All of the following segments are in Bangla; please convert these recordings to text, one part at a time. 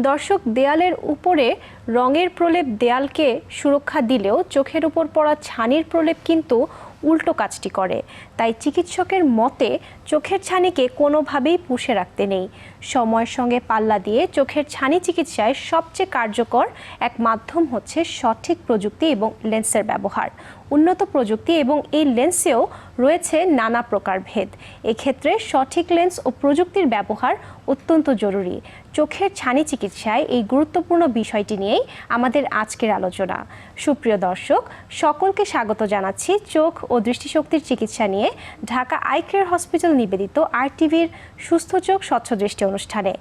দর্শক, দেয়ালের উপরে রঙের প্রলেপ দেয়ালকে সুরক্ষা দিলেও চোখের উপর পড়া ছানির প্রলেপ কিন্তু উল্টো কাজটি করে। তাই চিকিৎসকের মতে চোখের ছানিকে কোনোভাবেই পুষে রাখতে নেই। সময়ের সঙ্গে পাল্লা দিয়ে চোখের ছানি চিকিৎসায় সবচেয়ে কার্যকর এক মাধ্যম হচ্ছে সঠিক প্রযুক্তি এবং লেন্সের ব্যবহার। উন্নত প্রযুক্তি এবং এই লেন্সেও রয়েছে নানা প্রকার ভেদ। এক্ষেত্রে সঠিক লেন্স ও প্রযুক্তির ব্যবহার অত্যন্ত জরুরি। চোখের ছানি চিকিৎসায় এই গুরুত্বপূর্ণ বিষয়টি নিয়েই আমাদের আজকের আলোচনা। সুপ্রিয় দর্শক, সকলকে স্বাগত জানাচ্ছি চোখ ও দৃষ্টিশক্তির চিকিৎসা নিয়ে ঢাকা আই কেয়ার হসপিটাল নিবেদিত RTVর সুস্থ চোখ স্বচ্ছ দৃষ্টি অনুষ্ঠানে।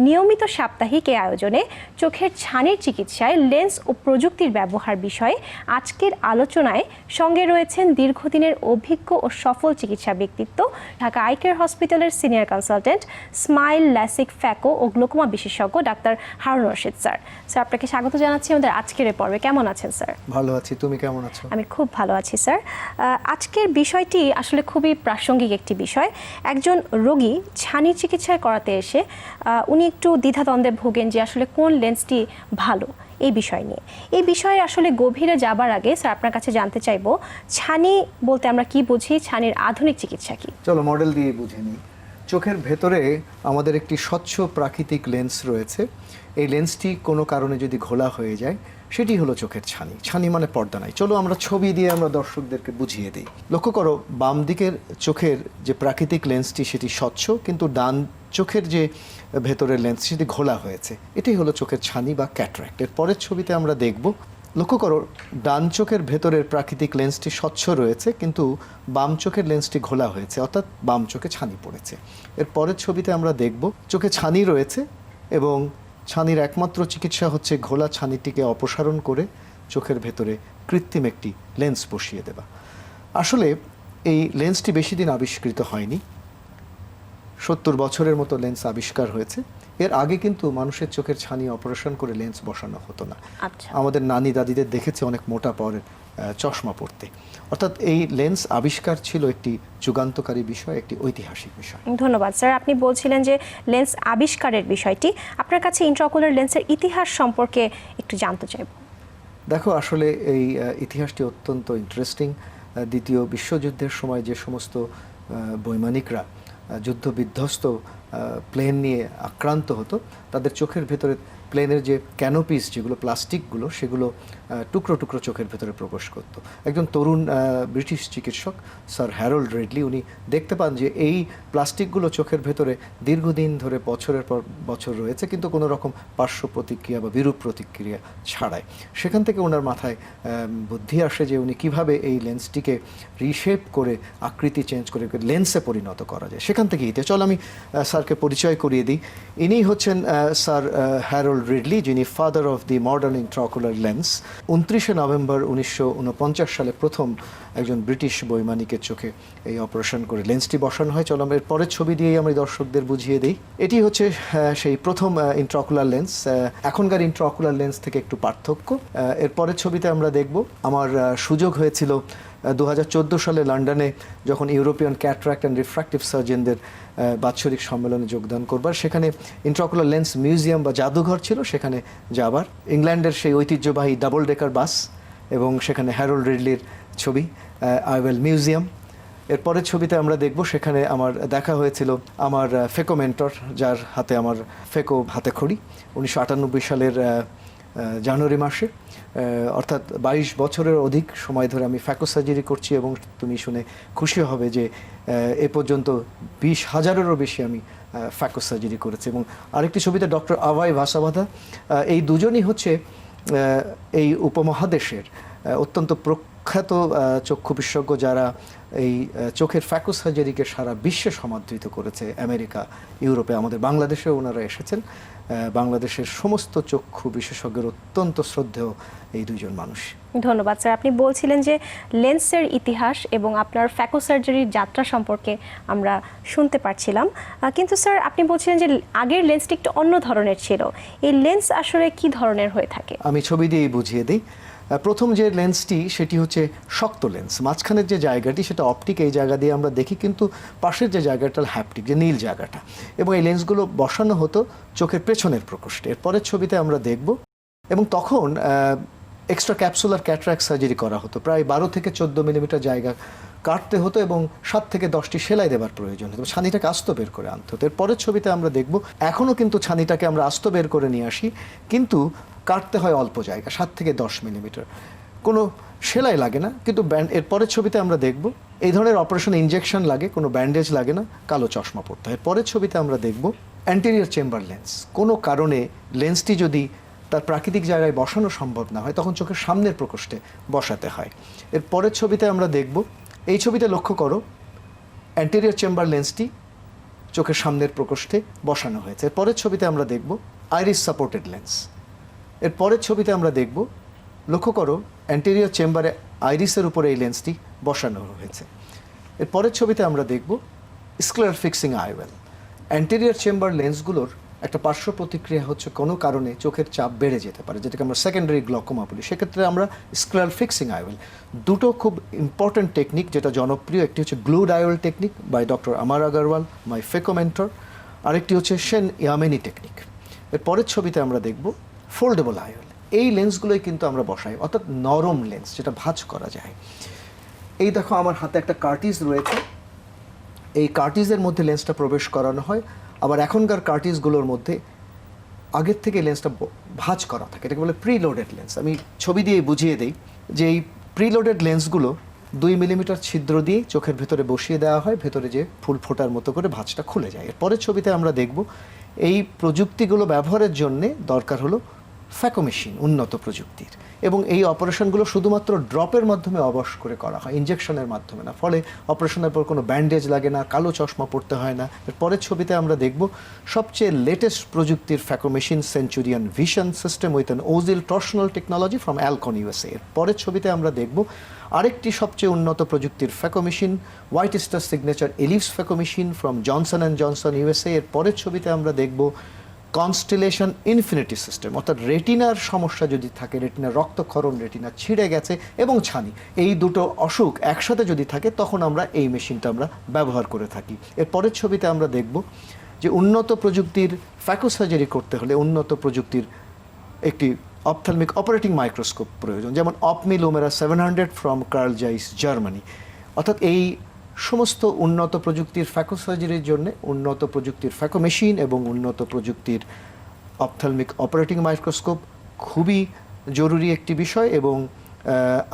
নিয়মিত সাপ্তাহিক এই আয়োজনে চোখের ছানির চিকিৎসায় লেন্স ও প্রযুক্তির ব্যবহার বিষয়ে আজকের আলোচনায় সঙ্গে রয়েছেন দীর্ঘদিনের অভিজ্ঞ ও সফল চিকিৎসা ব্যক্তিত্ব ঢাকা আই কেয়ার হসপিটালের senior consultant, smile, LASIK, phaco ও গ্লোকোমা বিশেষজ্ঞ doctor Harun Rashid sir. Sir, আপনাকে স্বাগত জানাচ্ছি আমাদের আজকের এই পর্বে। কেমন আছেন স্যার? ভালো আছি, তুমি কেমন আছো? আমি খুব ভালো আছি স্যার। আজকের বিষয়টি আসলে খুবই প্রাসঙ্গিক একটি বিষয়। একজন রোগী ছানির চিকিৎসা করাতে এসে উনি একটু দ্বিধাদ্বন্দ্বে ভোগেন যে আসলে কোন লেন্সটি ভালো এই বিষয় নিয়ে। এই বিষয়ে আসলে গভীরে যাবার আগে স্যার আপনার কাছে জানতে চাইবো, ছানি বলতে আমরা কি বুঝি, ছানির আধুনিক চিকিৎসা কি? চলো মডেল দিয়ে বুঝে নিই। চোখের ভেতরে আমাদের একটি স্বচ্ছ প্রাকৃতিক লেন্স রয়েছে। এই লেন্সটি কোনো কারণে যদি ঘোলা হয়ে যায় সেটি হলো চোখের ছানি। ছানি মানে পর্দা নাই। চলো আমরা ছবি দিয়ে আমরা দর্শকদেরকে বুঝিয়ে দিই। লক্ষ্য করো, বাম দিকের চোখের যে প্রাকৃতিক লেন্সটি সেটি স্বচ্ছ, কিন্তু ডান চোখের যে ভেতরের লেন্স সেটি ঘোলা হয়েছে। এটাই হলো চোখের ছানি বা ক্যাটারাক্ট। এর পরের ছবিতে আমরা দেখব, লক্ষ্য করো, ডান চোখের ভেতরের প্রাকৃতিক লেন্সটি স্বচ্ছ রয়েছে, কিন্তু বাম চোখের লেন্সটি ঘোলা হয়েছে, অর্থাৎ বাম চোখে ছানি পড়েছে। এর পরের ছবিতে আমরা দেখব চোখে ছানি রয়েছে এবং ছানির একমাত্র চিকিৎসা হচ্ছে ঘোলা ছানিটিকে অপসারণ করে চোখের ভেতরে কৃত্রিম একটি লেন্স বসিয়ে দেওয়া। আসলে এই লেন্সটি বেশি দিন আবিষ্কৃত হয়নি, 70 বছরের মতো লেন্স আবিষ্কার হয়েছে। এর আগে কিন্তু মানুষের চোখের ছানি অপারেশন করে লেন্স বসানো হতো না। আমাদের নানি দাদিদের দেখেছে অনেক মোটা পাওয়ারের চশমা পড়তে। অর্থাৎ এই লেন্স আবিষ্কার ছিল একটি যুগান্তকারী বিষয়, একটি ঐতিহাসিক বিষয়। ধন্যবাদ স্যার। আপনি বলছিলেন যে লেন্স আবিষ্কারের বিষয়টি, আপনার কাছে ইন্ট্রাঅকুলার লেন্সের ইতিহাস সম্পর্কে একটু জানতে চাইব। দেখো, আসলে এই ইতিহাসটি অত্যন্ত ইন্টারেস্টিং। দ্বিতীয় বিশ্বযুদ্ধের সময় যে সমস্ত বৈমানিকরা যুদ্ধ বিধ্বস্ত প্লেন নিয়ে আক্রান্ত হতো, তাদের চোখের ভেতরে প্লেনের যে ক্যানোপিস, যেগুলো প্লাস্টিকগুলো, সেগুলো টুকরো টুকরো চোখের ভেতরে প্রবেশ করতো। একজন তরুণ ব্রিটিশ চিকিৎসক স্যার হ্যারল্ড রেডলি, উনি দেখতে পান যে এই প্লাস্টিকগুলো চোখের ভেতরে দীর্ঘদিন ধরে বছরের পর বছর রয়েছে, কিন্তু কোনো রকম পার্শ্ব প্রতিক্রিয়া বা বিরূপ প্রতিক্রিয়া ছাড়াই। সেখান থেকে ওনার মাথায় বুদ্ধি আসে যে উনি কিভাবে এই লেন্সটিকে রিশেপ করে, আকৃতি চেঞ্জ করে লেন্সে পরিণত করা যায়। সেখান থেকে চল আমি স্যারকে পরিচয় করিয়ে দিই। ইনি হচ্ছেন স্যার হ্যারল্ড রিডলি, যিনি father of the modern intraocular lens. 29শে নভেম্বর 1949 সালে প্রথম একজন ব্রিটিশ বৈমানিকের চোখে এই অপারেশন করে লেন্সটি বসানো হয়। চলো আমরা এর পরের ছবি দিয়েই আমি দর্শকদের বুঝিয়ে দিই। এটি হচ্ছে সেই প্রথম ইন্ট্রাঅকুলার লেন্স। এখনকার ইন্ট্রাঅকুলার লেন্স থেকে একটু পার্থক্য। এর পরের ছবিতে আমরা দেখব, আমার সুযোগ হয়েছিল 2014 সালে লন্ডনে যখন ইউরোপিয়ান ক্যাটারাক্ট অ্যান্ড রিফ্র্যাক্টিভ সার্জনদের বাৎসরিক সম্মেলনে যোগদান করবার। সেখানে ইন্ট্রাঅকুলার লেন্স মিউজিয়াম বা জাদুঘর ছিল, সেখানে যাবার। ইংল্যান্ডের সেই ঐতিহ্যবাহী ডাবল ডেকার বাস এবং সেখানে হ্যারল্ড রিডলির ছবি, আইওয়েল মিউজিয়াম। এরপরের ছবিতে আমরা দেখব, সেখানে আমার দেখা হয়েছিল আমার ফেকো মেন্টর, যার হাতে আমার ফেকো হাতে খড়ি, 1998 সালের জানুয়ারি মাসে। অর্থাৎ 22 বছরের অধিক সময় ধরে আমি ফ্যাকো সার্জারি করছি এবং তুমি শুনে খুশি হবে যে এ পর্যন্ত 20,000-এরও বেশি আমি ফ্যাকো সার্জারি করেছি। এবং আরেকটি ছবিতে ডক্টর আভাই ভাসাবাধা, এই দুজনই হচ্ছে এই উপমহাদেশের অত্যন্ত প্রখ্যাত চক্ষু বিশেষজ্ঞ, যারা এই চোখের ফ্যাকো সার্জারিকে সারা বিশ্বে সমাদৃত করেছে। আমেরিকা, ইউরোপে, আমাদের বাংলাদেশেও ওনারা এসেছেন। বাংলাদেশের সমস্ত চক্ষু বিশেষজ্ঞের অত্যন্ত শ্রদ্ধেয় এই দুইজন মানুষ। ধন্যবাদ স্যার। আপনি বলছিলেন যে লেন্সের ইতিহাস এবং আপনার ফ্যাকো সার্জারির যাত্রা সম্পর্কে আমরা শুনতে পারছিলাম, কিন্তু স্যার আপনি বলছিলেন যে আগের লেন্সটি একটু অন্য ধরনের ছিল। এই লেন্স আসলে কি ধরনের হয়ে থাকে? আমি ছবি দিয়েই বুঝিয়ে দিই। প্রথম যে লেন্সটি সেটি হচ্ছে শক্ত লেন্স, মাঝখানের যে জায়গাটি সেটা অপটিক, এই জায়গা দিয়ে আমরা দেখি, কিন্তু পাশের যে জায়গাটা হ্যাপটিক, যে নীল জায়গাটা, এবং এই লেন্সগুলো বসানো হতো চোখের পেছনের প্রকোষ্ঠে। এর পরের ছবিতে আমরা দেখব, এবং তখন এক্সট্রা ক্যাপসুলার ক্যাটারাক্ট সার্জারি করা হতো, প্রায় 12 থেকে 14 মিলিমিটার জায়গা কাটতে হতো এবং 7 থেকে 10টি সেলাই দেওয়ার প্রয়োজন হতো, ছানিটাকে আস্ত বের করে আনতে হতো। এর পরের ছবিতে আমরা দেখব এখনও কিন্তু ছানিটাকে আমরা আস্ত বের করে নিয়ে আসি, কিন্তু কাটতে হয় অল্প জায়গা, 7 থেকে 10 মিলিমিটার, কোনো সেলাই লাগে না, কিন্তু এর পরের ছবিতে আমরা দেখব এই ধরনের অপারেশন ইনজেকশন লাগে, কোনো ব্যান্ডেজ লাগে না, কালো চশমা পড়তে হয়। পরের ছবিতে আমরা দেখব অ্যান্টেরিয়র চেম্বার লেন্স, কোনো কারণে লেন্সটি যদি তার প্রাকৃতিক জায়গায় বসানো সম্ভব না হয় তখন চোখের সামনের প্রকোষ্ঠে বসাতে হয়। এর পরের ছবিতে আমরা দেখব, এই ছবিতে লক্ষ্য করো অ্যান্টেরিয়র চেম্বার লেন্সটি চোখের সামনের প্রকোষ্ঠে বসানো হয়েছে। এর পরের ছবিতে আমরা দেখব আইরিস সাপোর্টেড লেন্স। এর পরের ছবিতে আমরা দেখব, লক্ষ্য করো অ্যান্টেরিয়র চেম্বারে আইরিসের উপরে এই লেন্সটি বসানো হয়েছে। এর পরের ছবিতে আমরা দেখব স্ক্লেরার ফিক্সিং আইওয়েল। অ্যান্টেরিয়র চেম্বার লেন্সগুলোর একটা পার্শ্ব প্রতিক্রিয়া হচ্ছে কোনো কারণে চোখের চাপ বেড়ে যেতে পারে, যেটাকে আমরা সেকেন্ডারি গ্লকোমা বলি, সেক্ষেত্রে আমরা স্ক্লেরার ফিক্সিং আইওয়েল। দুটো খুব ইম্পর্ট্যান্ট টেকনিক যেটা জনপ্রিয়, একটি হচ্ছে গ্লুড আইওয়েল টেকনিক বাই ডক্টর আমার আগরওয়াল, মাই ফেকো মেন্টর, আরেকটি হচ্ছে শেন ইয়ামেনি টেকনিক। এর পরের ছবিতে আমরা দেখব ফোল্ডেবল আইওয়েল। এই লেন্সগুলোই কিন্তু আমরা বসাই, অর্থাৎ নরম লেন্স যেটা ভাঁজ করা যায়। এই দেখো আমার হাতে একটা কার্টিজ রয়েছে, এই কার্টিজের মধ্যে লেন্সটা প্রবেশ করানো হয়, আবার এখনকার কার্টিজগুলোর মধ্যে আগের থেকে লেন্সটা ভাঁজ করা থাকে, এটাকে বলে প্রিলোডেড লেন্স। আমি ছবি দিয়ে বুঝিয়ে দিই যে এই প্রিলোডেড লেন্সগুলো 2 মিলিমিটার ছিদ্র দিয়ে চোখের ভেতরে বসিয়ে দেওয়া হয়, ভেতরে যে ফুল ফোটার মতো করে ভাঁজটা খুলে যায়। এর পরের ছবিতে আমরা দেখব এই প্রযুক্তিগুলো ব্যবহারের জন্যে দরকার হলো ফ্যাকো মেশিন, উন্নত প্রযুক্তির, এবং এই অপারেশনগুলো শুধুমাত্র ড্রপের মাধ্যমে অবশ করে করা হয়, ইনজেকশনের মাধ্যমে না, ফলে অপারেশনের পর কোনো ব্যান্ডেজ লাগে না, কালো চশমা পড়তে হয় না। এর পরের ছবিতে আমরা দেখব সবচেয়ে লেটেস্ট প্রযুক্তির phaco machine, centurion vision system with an Ozil টর্শনাল technology from Alcon USA. এর পরের ছবিতে আমরা দেখব আরেকটি সবচেয়ে উন্নত প্রযুক্তির phaco machine, white star signature ellipse phaco machine from Johnson and Johnson USA. এর পরের ছবিতে আমরা দেখব কনস্টেলেশন ইনফিনিটি সিস্টেম, অর্থাৎ রেটিনার সমস্যা যদি থাকে, রেটিনার রক্তক্ষরণ, রেটিনা ছিঁড়ে গেছে এবং ছানি, এই দুটো অসুখ একসাথে যদি থাকে তখন আমরা এই মেশিনটা আমরা ব্যবহার করে থাকি। এর পরের ছবিতে আমরা দেখব যে উন্নত প্রযুক্তির ফ্যাকো সার্জারি করতে হলে উন্নত প্রযুক্তির একটি অপথ্যালমিক অপারেটিং মাইক্রোস্কোপ প্রয়োজন, যেমন অপমি লুমেরা 700 ফ্রম কার্ল জাইস, জার্মানি। অর্থাৎ এই সমস্ত উন্নত প্রযুক্তির ফ্যাকো সার্জারির জন্য উন্নত প্রযুক্তির ফ্যাকো মেশিন এবং উন্নত প্রযুক্তির অপথ্যালমিক অপারেটিং মাইক্রোস্কোপ খুবই জরুরি একটি বিষয়, এবং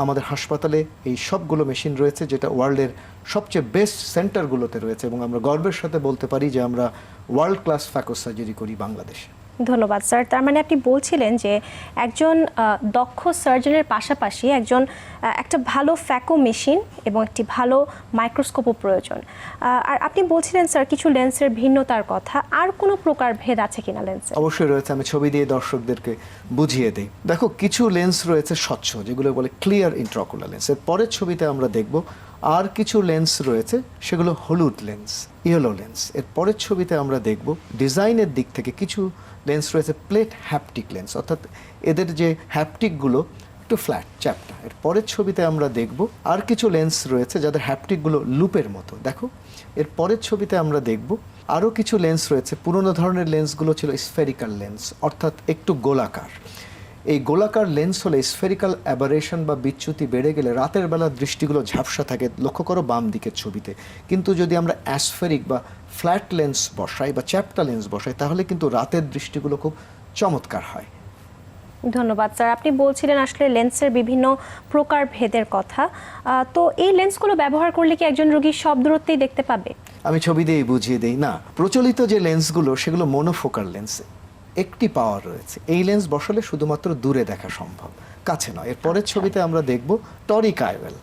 আমাদের হাসপাতালে এই সবগুলো মেশিন রয়েছে, যেটা ওয়ার্ল্ডের সবচেয়ে বেস্ট সেন্টারগুলোতে রয়েছে, এবং আমরা গর্বের সাথে বলতে পারি যে আমরা ওয়ার্ল্ড ক্লাস ফ্যাকো সার্জারি করি বাংলাদেশে। ধন্যবাদ স্যার। তার মানে আপনি বলছিলেন যে একজন দক্ষ সার্জনের পাশাপাশি একটা ভালো ফ্যাকো মেশিন এবং একটি ভালো মাইক্রোস্কোপও প্রয়োজন। আর আপনি বলছিলেন স্যার কিছু লেন্সের ভিন্নতার কথা, আর কোনো প্রকার ভেদ আছে কিনা লেন্সের? অবশ্যই রয়েছে, আমি ছবি দিয়ে দর্শকদেরকে বুঝিয়ে দিই। দেখো, কিছু লেন্স রয়েছে স্বচ্ছ, যেগুলো বলে ক্লিয়ার ইন্ট্রাকুলার লেন্স। এর পরের ছবিতে আমরা দেখব আর কিছু লেন্স রয়েছে সেগুলো হলুদ লেন্স, ইয়েলো লেন্স। এর পরের ছবিতে আমরা দেখব ডিজাইনের দিক থেকে কিছু লেন্স রয়েছে প্লেট হ্যাপটিক লেন্স, অর্থাৎ এদের যে হ্যাপটিকগুলো একটু ফ্ল্যাট, চ্যাপ্টা। এর পরের ছবিতে আমরা দেখব আর কিছু লেন্স রয়েছে যাদের হ্যাপটিকগুলো লুপের মতো, দেখো। এর পরের ছবিতে আমরা দেখব আরও কিছু লেন্স রয়েছে, পুরনো ধরনের লেন্সগুলো ছিল স্ফেরিক্যাল লেন্স, অর্থাৎ একটু গোলাকার। এই গোলাকার লেন্স হলে স্ফেরিক্যাল অ্যাবারেশন বা বিচ্যুতি বেড়ে গেলে রাতের বেলা দৃষ্টিগুলো ঝাপসা থাকে, লক্ষ্য করো বাম দিকের ছবিতে। কিন্তু যদি আমরা অ্যাসফেরিক বা ফ্ল্যাট লেন্স বসাই বা চ্যাপ্টা লেন্স বসাই তাহলে কিন্তু রাতের দৃষ্টিগুলো খুব চমৎকার হয়। ধন্যবাদ স্যার। আপনি বলছিলেন আসলে লেন্সের বিভিন্ন প্রকার ভেদের কথা, তো এই লেন্সগুলো ব্যবহার করলে কি একজন রোগী সব দূরত্বেই দেখতে পাবে? আমি ছবি দিয়েই বুঝিয়ে দিই। না, প্রচলিত যে লেন্সগুলো সেগুলো মোনোফোকাল লেন্স, একটি পাওয়ার রয়েছে। এই লেন্স বসালে শুধুমাত্র দূরে দেখা সম্ভব, কাছে নয়। এর পরের ছবিতে আমরা দেখব টরিক আইওয়েল,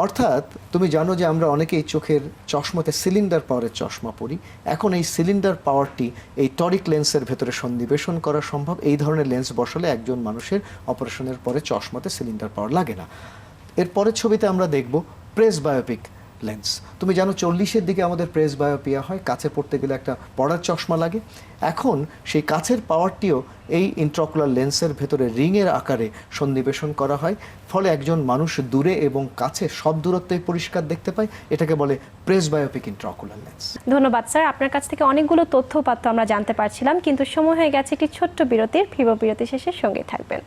অর্থাৎ তুমি জানো যে আমরা অনেকেই চোখের চশমাতে সিলিন্ডার পাওয়ারের চশমা পরি, এখন এই সিলিন্ডার পাওয়ারটি এই টরিক লেন্সের ভেতরে সন্নিবেশন করা সম্ভব। এই ধরনের লেন্স বসালে একজন মানুষের অপারেশনের পরে চশমাতে সিলিন্ডার পাওয়ার লাগে না। এর পরের ছবিতে আমরা দেখব প্রেসবায়োপিক লেন্স। তুমি জানো 40-এর দিকে আমাদের প্রেস বায়োপিয়া হয়, কাছে পড়তে গেলে একটা পড়ার চশমা লাগে। এখন সেই কাছের পাওয়ারটিও এই ইন্ট্রাঅকুলার লেন্সের ভেতরে রিংয়ের আকারে সন্নিবেশন করা হয়, ফলে একজন মানুষ দূরে এবং কাছে সব দূরত্বই পরিষ্কার দেখতে পায়। এটাকে বলে প্রেস বায়োপিক ইন্ট্রাঅকুলার লেন্স। ধন্যবাদ স্যার, আপনার কাছ থেকে অনেকগুলো তথ্য উপাত্ত আমরা জানতে পারছিলাম, কিন্তু সময় হয়ে গেছে একটি ছোট্ট বিরতির। বিরতি শেষে সঙ্গে থাকবেন।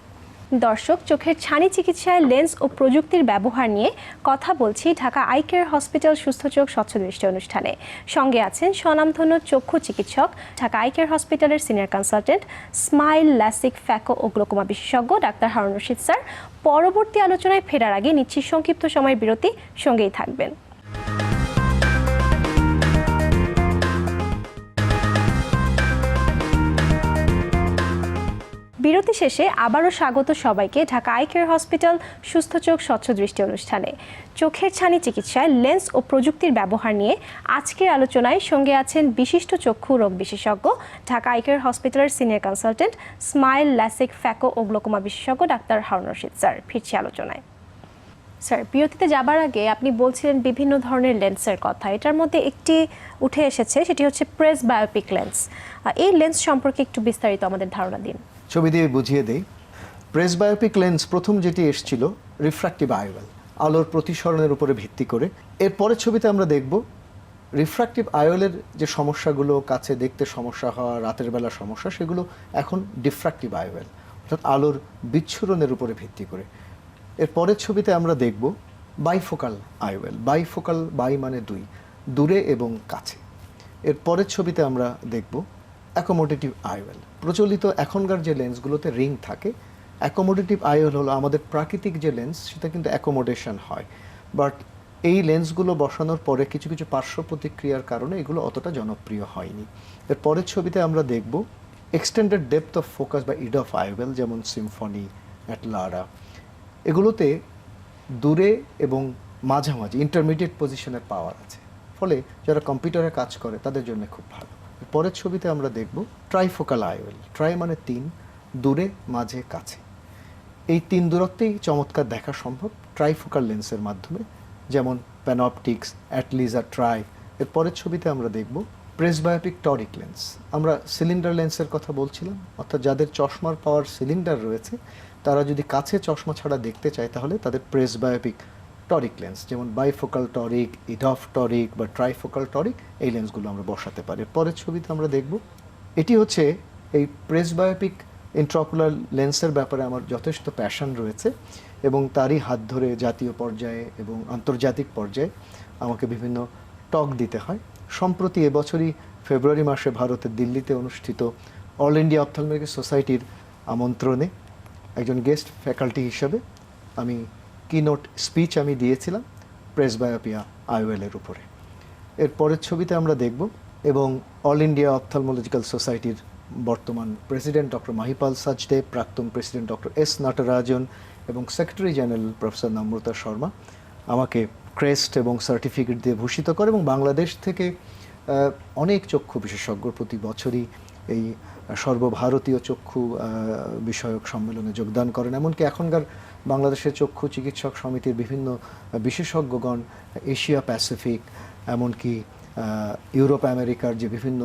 দর্শক, চোখের ছানি চিকিৎসায় লেন্স ও প্রযুক্তির ব্যবহার নিয়ে কথা বলছি ঢাকা আই কেয়ার হসপিটাল সুস্থ চোখ স্বচ্ছ দৃষ্টি অনুষ্ঠানে। সঙ্গে আছেন স্বনামধন্য চক্ষু চিকিৎসক, ঢাকা আই কেয়ার হসপিটালের senior consultant, smile, LASIK, phaco ও গ্লোকোমা বিশেষজ্ঞ ডাক্তার হারুন রশিদ স্যার। পরবর্তী আলোচনায় ফেরার আগে নিচ্ছি সংক্ষিপ্ত সময়ের বিরতি, সঙ্গেই থাকবেন। বিরতি শেষে আবারও স্বাগত সবাইকে ঢাকা আই কেয়ার হসপিটাল সুস্থ চোখ স্বচ্ছ দৃষ্টি অনুষ্ঠানে। চোখের ছানি চিকিৎসায় লেন্স ও প্রযুক্তির ব্যবহার নিয়ে আজকের আলোচনায় সঙ্গে আছেন বিশিষ্ট চক্ষু রোগ বিশেষজ্ঞ, ঢাকা আই কেয়ার হসপিটালের senior consultant, smile, LASIK, phaco ও গ্লোকোমা বিশেষজ্ঞ ডাক্তার হারুন রশিদ স্যার। ফিরছি আলোচনায়। স্যার, বিরতিতে যাবার আগে আপনি বলছিলেন বিভিন্ন ধরনের লেন্সের কথা, এটার মধ্যে একটি উঠে এসেছে, সেটি হচ্ছে প্রেস বায়োপিক লেন্স। এই লেন্স সম্পর্কে একটু বিস্তারিত আমাদের ধারণা দিন। ছবি দিয়ে বুঝিয়ে দেই। প্রেস বায়োপিক লেন্স প্রথম যেটি এসেছিল রিফ্র্যাক্টিভ আইওয়েল, আলোর প্রতিসরণের উপরে ভিত্তি করে। এর পরের ছবিতে আমরা দেখব রিফ্র্যাক্টিভ আইওয়েলের যে সমস্যাগুলো, কাছে দেখতে সমস্যা হওয়া, রাতের বেলা সমস্যা, সেগুলো এখন ডিফ্র্যাক্টিভ আইওয়েল, অর্থাৎ আলোর বিচ্ছুরণের উপরে ভিত্তি করে। এর পরের ছবিতে আমরা দেখব বাইফোকাল আইওয়েল। বাইফোকাল, বাই মানে দুই, দূরে এবং কাছে। এর পরের ছবিতে আমরা দেখব অ্যাকোমোডেটিভ আইওয়েল। প্রচলিত এখনকার যে লেন্সগুলোতে রিং থাকে, অ্যাকোমোডেটিভ আইওয়েল হলো আমাদের প্রাকৃতিক যে লেন্স, সেটা কিন্তু অ্যাকোমোডেশন হয়, বাট এই লেন্সগুলো বসানোর পরে কিছু কিছু পার্শ্ব প্রতিক্রিয়ার কারণে এগুলো অতটা জনপ্রিয় হয়নি। এর পরের ছবিতে আমরা দেখব এক্সটেন্ডেড ডেপথ অফ ফোকাস বা ইড অফ আইওয়েল, যেমন সিম্ফনি, অ্যাটলারা। এগুলোতে দূরে এবং মাঝামাঝি ইন্টারমিডিয়েট পজিশনের পাওয়ার আছে, ফলে যারা কম্পিউটারে কাজ করে তাদের জন্য খুব ভালো। পরের ছবিতে আমরা দেখব ট্রাইফোকাল আইওয়েল। ট্রাই মানে তিন, দূরে, মাঝে, কাছে। এই তিন দূরত্বেই চমৎকার দেখা সম্ভব ট্রাইফোকাল লেন্সের মাধ্যমে, যেমন প্যানঅপটিক্স, অ্যাটলিজা, ট্রাই। এর পরের ছবিতে আমরা দেখব প্রেসবায়োপিক টরিক লেন্স। আমরা সিলিন্ডার লেন্সের কথা বলছিলাম, অর্থাৎ যাদের চশমার পাওয়ার সিলিন্ডার রয়েছে, তারা যদি কাছে চশমা ছাড়া দেখতে চায় তাহলে তাদের প্রেসবায়োপিক টরিক লেন্স, যেমন বাইফোকাল টরিক, ইডফ টরিক বা ট্রাইফোকাল টরিক, এই লেন্সগুলো আমরা বসাতে পারি। পরের ছবিতে আমরা দেখব, এটি হচ্ছে এই প্রেসবায়োপিক ইন্ট্রাঅকুলার লেন্সের ব্যাপারে আমার যথেষ্ট প্যাশন রয়েছে এবং তারই হাত ধরে জাতীয় পর্যায়ে এবং আন্তর্জাতিক পর্যায়ে আমাকে বিভিন্ন টক দিতে হয়। সম্প্রতি এবছরই ফেব্রুয়ারি মাসে ভারতের দিল্লিতে অনুষ্ঠিত অল ইন্ডিয়া অপথলমিক সোসাইটির আমন্ত্রণে একজন গেস্ট ফ্যাকাল্টি হিসেবে আমি কিনোট স্পিচ আমি দিয়েছিলাম প্রেসবায়োপিয়া আইওয়েলের উপরে। এর পরের ছবিতে আমরা দেখব এবং অল ইন্ডিয়া অপথলমোলজিক্যাল সোসাইটির বর্তমান প্রেসিডেন্ট ডক্টর মাহিপাল সাচদেব, প্রাক্তন প্রেসিডেন্ট ডক্টর এস নটরাজন এবং সেক্রেটারি জেনারেল প্রফেসর নম্রতা শর্মা আমাকে ক্রেস্ট এবং সার্টিফিকেট দিয়ে ভূষিত করে এবং বাংলাদেশ থেকে অনেক চক্ষু বিশেষজ্ঞ প্রতি বছরই এই সর্বভারতীয় চক্ষু বিষয়ক সম্মেলনে যোগদান করেন। এমনকি এখনকার বাংলাদেশের চক্ষু চিকিৎসক সমিতির বিভিন্ন বিশেষজ্ঞগণ এশিয়া প্যাসিফিক, এমনকি ইউরোপ আমেরিকার যে বিভিন্ন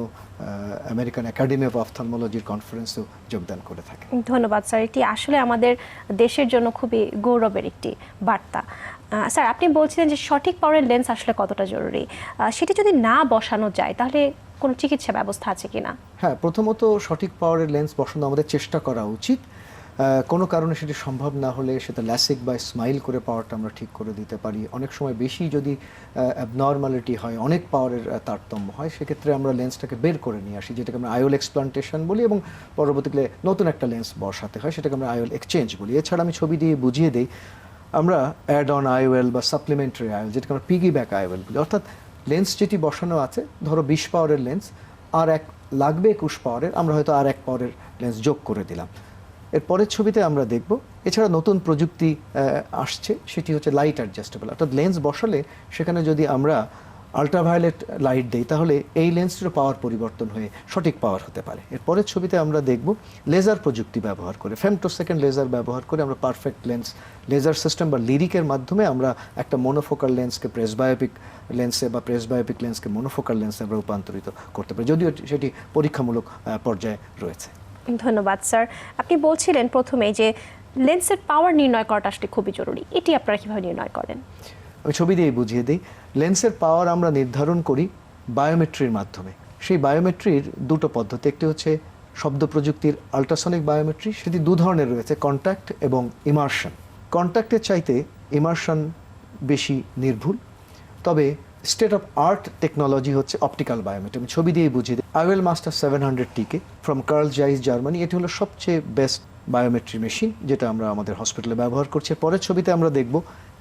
আমেরিকান একাডেমি অফ অপথলমোলজির কনফারেন্সেও যোগদান করে থাকে। ধন্যবাদ স্যার, এটি আসলে আমাদের দেশের জন্য খুবই গৌরবের একটি বার্তা। স্যার, আপনি বলছিলেন যে সঠিক পাওয়ারের লেন্স আসলে কতটা জরুরি, সেটি যদি না বসানো যায় তাহলে কোনো চিকিৎসা ব্যবস্থা আছে কিনা? হ্যাঁ, প্রথমত সঠিক পাওয়ারের লেন্স বসানো আমাদের চেষ্টা করা উচিত। কোনো কারণে সেটি সম্ভব না হলে সেটা ল্যাসিক বা স্মাইল করে পাওয়ারটা আমরা ঠিক করে দিতে পারি। অনেক সময় বেশি যদি অ্যাবনর্মালিটি হয়, অনেক পাওয়ারের তারতম্য হয়, সেক্ষেত্রে আমরা লেন্সটাকে বের করে নিয়ে আসি, যেটাকে আমরা আইওল এক্সপ্লান্টেশন বলি, এবং পরবর্তীকালে নতুন একটা লেন্স বসাতে হয়, সেটাকে আমরা আইওল এক্সচেঞ্জ বলি। এছাড়া আমি ছবি দিয়ে বুঝিয়ে দিই, আমরা অ্যাড অন আইওয়েল বা সাপ্লিমেন্টারি আইওয়েল, যেটাকে আমরা পিগি ব্যাক আইওয়েল বলি, অর্থাৎ লেন্স যেটি বসানো আছে, ধরো 20 পাওয়ারের লেন্স, আর এক লাগবে 21 পাওয়ারের, আমরা হয়তো আর 1 পাওয়ারের লেন্স যোগ করে দিলাম। এর পরের ছবিতে আমরা দেখব এছাড়া নতুন প্রযুক্তি আসছে, সেটি হচ্ছে লাইট অ্যাডজাস্টেবল, অর্থাৎ লেন্স বসালে সেখানে যদি আমরা আল্ট্রাভায়োলেট লাইট দেই তাহলে এই লেন্সটির পাওয়ার পরিবর্তন হয়ে সঠিক পাওয়ার হতে পারে। এর পরের ছবিতে আমরা দেখব লেজার প্রযুক্তি ব্যবহার করে, ফেমটোসেকেন্ড লেজার ব্যবহার করে আমরা পারফেক্ট লেন্স লেজার সিস্টেম বা লিরিকের মাধ্যমে আমরা একটা মনোফোকাল লেন্সকে প্রেসবায়োপিক লেন্সে বা প্রেসবায়োপিক লেন্সকে মনোফোকাল লেন্সে আমরা রূপান্তরিত করতে পারি, যদিও সেটি পরীক্ষামূলক পর্যায়ে রয়েছে। ধন্যবাদ স্যার। আপনি বলছিলেন প্রথমেই যে লেন্সের পাওয়ার নির্ণয় করাটা আসলে খুবই জরুরি, এটি আপনারা কিভাবে নির্ণয় করেন? আমি ছবি দিয়ে বুঝিয়ে দিই। লেন্সের পাওয়ার আমরা নির্ধারণ করি বায়োমেট্রির মাধ্যমে। সেই বায়োমেট্রির দুটো পদ্ধতি, একটি হচ্ছে শব্দ প্রযুক্তির আল্ট্রাসনিক বায়োমেট্রি, সেটি দু ধরনের রয়েছে, কন্ট্যাক্ট এবং ইমার্শন। কন্ট্যাক্টের চাইতে ইমার্শন বেশি নির্ভুল, তবে স্টেট অফ আর্ট টেকনোলজি হচ্ছে অপটিক্যাল বায়োমেট্রি। আমি ছবি দিয়ে বুঝিয়ে দিই। IOL master 700T from Carl Zeiss Germany, এটি হলো সবচেয়ে বেস্ট বায়োমেট্রি মেশিন যেটা আমরা আমাদের হসপিটালে ব্যবহার করছি। পরের ছবিতে আমরা দেখব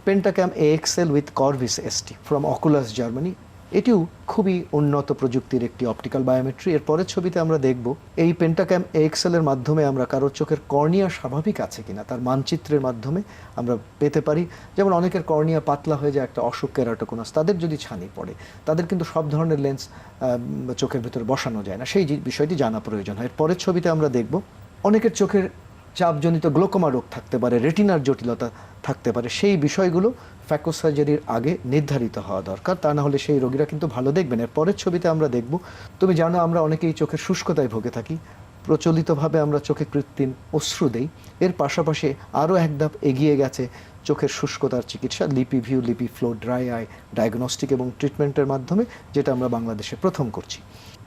Pentacam AXL with Corvis ST from Oculus Germany, এটিও খুবই উন্নত প্রযুক্তির একটি অপটিক্যাল বায়োমেট্রি। এর পরের ছবিতে আমরা দেখব এই পেন্টাক্যাম AXL এর মাধ্যমে আমরা কারোর চোখের কর্নিয়া স্বাভাবিক আছে কিনা তার মানচিত্রের মাধ্যমে আমরা পেতে পারি। যেমন অনেকের কর্নিয়া পাতলা হয়ে যায়, একটা অসুখ কেরাটোকোনাস, তাদের যদি ছানি পড়ে তাদের কিন্তু সব ধরনের লেন্স চোখের ভিতরে বসানো যায় না, সেই বিষয়টি জানা প্রয়োজন হয়। এর পরের ছবিতে আমরা দেখব অনেকের চোখের চাপজনিত গ্লোকোমা রোগ থাকতে পারে, রেটিনার জটিলতা থাকতে পারে, সেই বিষয়গুলো ফ্যাকো সার্জারির আগে নির্ধারিত হওয়া দরকার, তা না হলে সেই রোগীরা কিন্তু ভালো দেখবেন। এর পরের ছবিতে আমরা দেখব, তুমি জানো আমরা অনেকেই চোখের শুষ্কতায় ভুগে থাকি, প্রচলিতভাবে আমরা চোখে কৃত্রিম অশ্রু দেই। এর পাশাপাশি আরও এক ধাপ এগিয়ে গেছে চোখের শুষ্কতার চিকিৎসা, লিপিভিউ, লিপিফ্লো, ড্রাই আই ডায়াগনস্টিক এবং ট্রিটমেন্টের মাধ্যমে, যেটা আমরা বাংলাদেশে প্রথম করছি।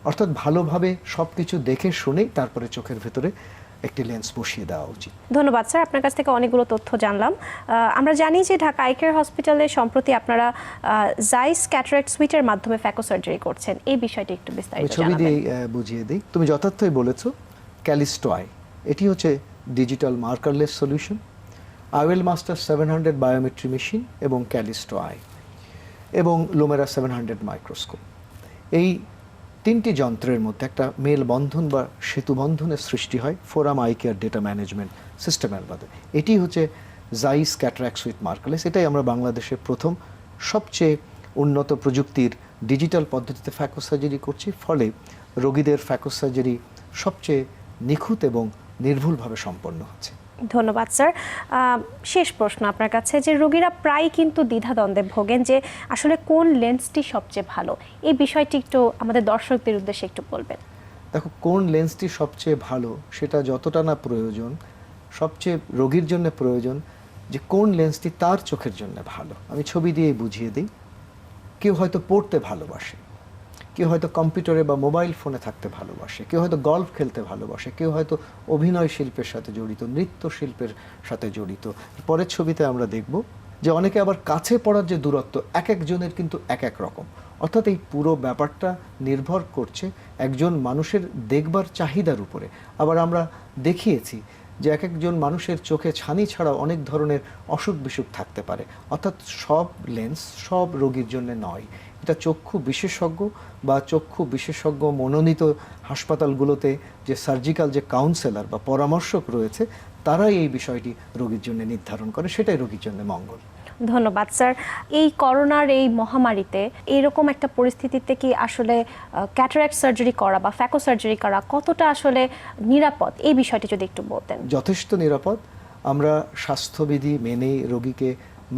অর্থাৎ ভালোভাবে সব কিছু দেখে শুনেই তারপরে চোখের ভেতরে একটি লেন্স বসিয়ে দেওয়া উচিত। ধন্যবাদ স্যার, আপনার কাছ থেকে অনেকগুলো তথ্য জানলাম। আমরা জানি যে ঢাকা আই কেয়ার হসপিটালে সম্প্রতি আপনারা জাইস ক্যাটারাক্ট সুইটের মাধ্যমে ফ্যাকো সার্জারি করছেন, এই বিষয়টি একটু বিস্তারিত জানাবেন। ছবি দিয়ে বুঝিয়ে দিই। তুমি যথার্থই বলেছো, ক্যালিস্টো আই এটি হচ্ছে digital markerless solution, IOL master 700 biometry machine এবং ক্যালিস্টো আই এবং লুমেরা 700 মাইক্রোস্কোপ। এই তিনটি যন্ত্রের মধ্যে একটা মেল বন্ধন বা সেতু বন্ধনের সৃষ্টি হয় forum eye care data management সিস্টেমের মাধ্যমে। এটি হচ্ছে জাইস ক্যাটারাক্ট সুইট মার্কারলেস। এটাই আমরা বাংলাদেশে প্রথম সবচেয়ে উন্নত প্রযুক্তির ডিজিটাল পদ্ধতিতে ফ্যাকো সার্জারি করছি, ফলে রোগীদের ফ্যাকো সার্জারি সবচেয়ে নিখুঁত এবং নির্ভুলভাবে সম্পন্ন হচ্ছে। ধন্যবাদ স্যার। শেষ প্রশ্ন আপনার কাছে, যে রোগীরা প্রায় কিন্তু দ্বিধাদ্বন্দ্বে ভোগেন যে আসলে কোন লেন্সটি সবচেয়ে ভালো, এই বিষয়টি একটু আমাদের দর্শকদের উদ্দেশ্যে একটু বলবেন। দেখো, কোন লেন্সটি সবচেয়ে ভালো সেটা যতটা না প্রয়োজন, সবচেয়ে রোগীর জন্য প্রয়োজন যে কোন লেন্সটি তার চোখের জন্য ভালো। আমি ছবি দিয়ে বুঝিয়ে দিই। কেউ হয়তো পড়তে ভালোবাসে, কেউ হয়তো কম্পিউটারে বা মোবাইল ফোনে থাকতে ভালোবাসে, কেউ হয়তো গল্ফ খেলতে ভালোবাসে, কেউ হয়তো অভিনয় শিল্পের সাথে জড়িত, নৃত্য শিল্পের সাথে জড়িত। পরের ছবিতে আমরা দেখব যে অনেকে আবার কাছে পড়ার যে দূরত্ব, এক একজনের কিন্তু এক এক রকম। অর্থাৎ এই পুরো ব্যাপারটা নির্ভর করছে একজন মানুষের দেখবার চাহিদার উপরে। আবার আমরা দেখিয়েছি যে এক একজন মানুষের চোখে ছানি ছাড়াও অনেক ধরনের অসুখ বিসুখ থাকতে পারে। অর্থাৎ সব লেন্স সব রোগীর জন্য নয়। এটা চক্ষু বিশেষজ্ঞ বা চক্ষু বিশেষজ্ঞ মনোনীত হাসপাতালগুলোতে যে সার্জিক্যাল যে কাউন্সেলর বা পরামর্শক রয়েছে, তারাই এই বিষয়টি রোগীর জন্য নির্ধারণ করে, সেটাই রোগীর জন্য মঙ্গল। ধন্যবাদ স্যার। এই করোনার এই মহামারীতে এইরকম একটা পরিস্থিতিতে কি আসলে ক্যাটারাক্ট সার্জারি করা বা ফ্যাকো সার্জারি করা কতটা আসলে নিরাপদ, এই বিষয়টি যদি একটু বলতেন। যথেষ্ট নিরাপদ। আমরা স্বাস্থ্যবিধি মেনেই রোগীকে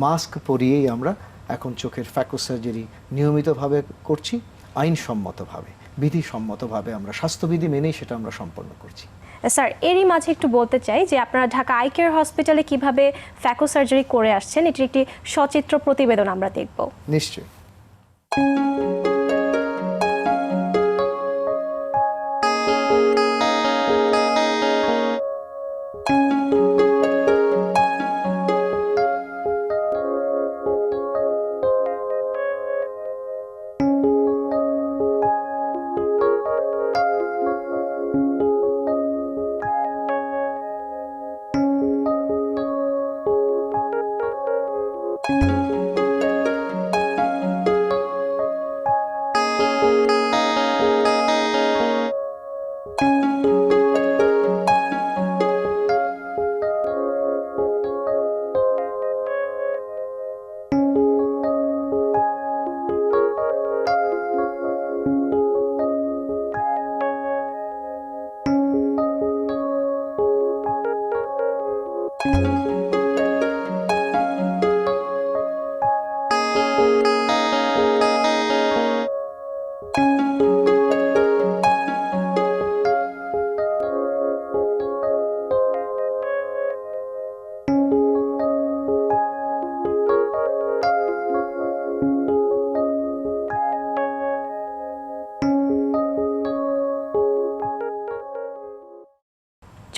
মাস্ক পরিয়েই আমরা এখন চোখের ফ্যাকো সার্জারি নিয়মিতভাবে করছি, আইনসম্মতভাবে, বিধিসম্মতভাবে আমরা স্বাস্থ্যবিধি মেনেই সেটা আমরা সম্পন্ন করছি। স্যার, এরই মাঝে একটু বলতে চাই যে আপনারা ঢাকা আই কেয়ার হসপিটালে কিভাবে ফ্যাকো সার্জারি করে আসছেন, এটির একটি সচিত্র প্রতিবেদন আমরা দেখব। নিশ্চয়ই।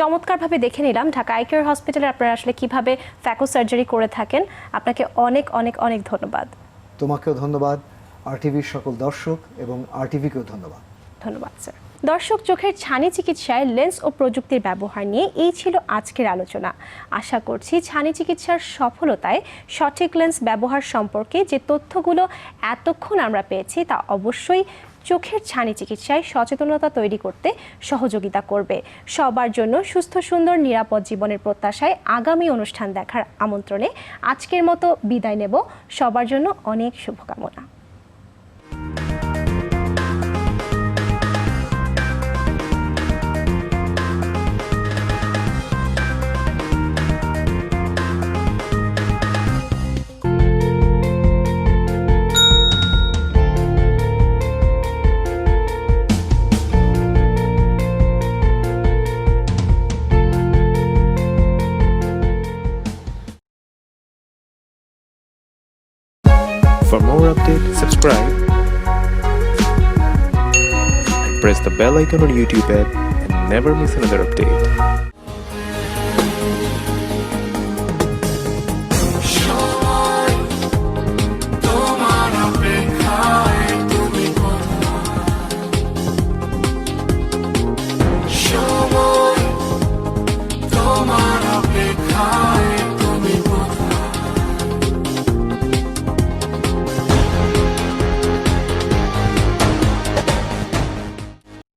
চমৎকারভাবে দেখে নিলাম ঢাকা আই কেয়ার হসপিটালে আপনারা আসলে কিভাবে ফ্যাকো সার্জারি করে থাকেন। আপনাকে অনেক অনেক অনেক ধন্যবাদ। তোমাকেও ধন্যবাদ, আরটিভির সকল দর্শক এবং আরটিভিকেও ধন্যবাদ। ধন্যবাদ স্যার। দর্শক, চোখের ছানি চিকিৎসায় লেন্স ও প্রযুক্তির ব্যবহার নিয়ে এই ছিল আজকের আলোচনা। আশা করছি ছানি চিকিৎসার সফলতায় সঠিক লেন্স ব্যবহার সম্পর্কে যে তথ্যগুলো এতক্ষণ আমরা পেয়েছি তা অবশ্যই চোখের ছানি চিকিৎসায় সচেতনতা তৈরি করতে সহযোগিতা করবে। সবার জন্য সুস্থ সুন্দর নিরাপদ জীবনের প্রত্যাশায় আগামী অনুষ্ঠান দেখার আমন্ত্রণে আজকের মতো বিদায় নেব। সবার জন্য অনেক শুভকামনা। For more updates, subscribe and press the bell icon on YouTube app and never miss another update.